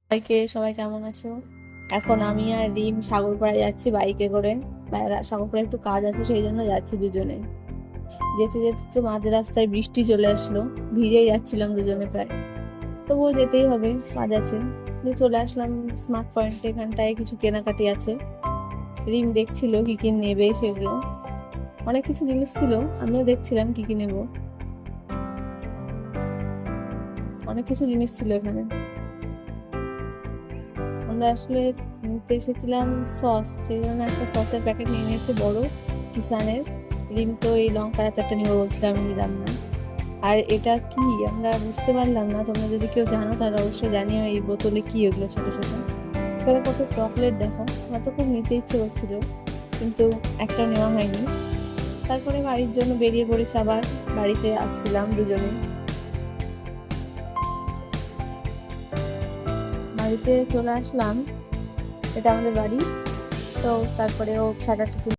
সবাই কেমন আছো? এখন আমি আর রিম সাগরপাড়ে যাচ্ছি বাইকে করে। সাগরপাড়ে একটু কাজ আছে, সেই জন্য যাচ্ছি দুজনে। যেতে যেতে তো মাঝ রাস্তায় বৃষ্টি চলে আসলো, ভিজেই যাচ্ছিলাম দুজনে প্রায়। তবুও যেতেই হবে, কাজ আছে। দিয়ে চলে আসলাম স্মার্ট পয়েন্টে, এখানটায় কিছু কেনাকাটি আছে। রিম দেখছিল কি কি নেবে সেগুলো। অনেক কিছু জিনিস ছিল, আমিও দেখছিলাম কি কি নেবো। অনেক কিছু জিনিস ছিল এখানে। আমরা আসলে নিতে এসেছিলাম সস, সেই জন্য একটা সসের প্যাকেট নিয়ে নিয়েছে বড় কিষানের। রিম তো এই লঙ্কার আচারটা নিয়ে বলছিলাম, আমি নিলাম না। আর এটা কি আমরা বুঝতে পারলাম না, তোমরা যদি কেউ জানো তাহলে অবশ্যই জানিও এই বোতলে কি এগুলো ছোট ছোট। এখানে কত চকলেট দেখো, আমার তো খুব নিতে ইচ্ছে করছিল, কিন্তু একটা নেওয়া হয়নি। তারপরে বাড়ির জন্য বেরিয়ে পড়েছে আবার। বাড়িতে আসছিলাম দুজনে, বাড়িতে চলে আসলাম। এটা আমাদের বাড়ি। তো তারপরে ও শাটারটা তুলে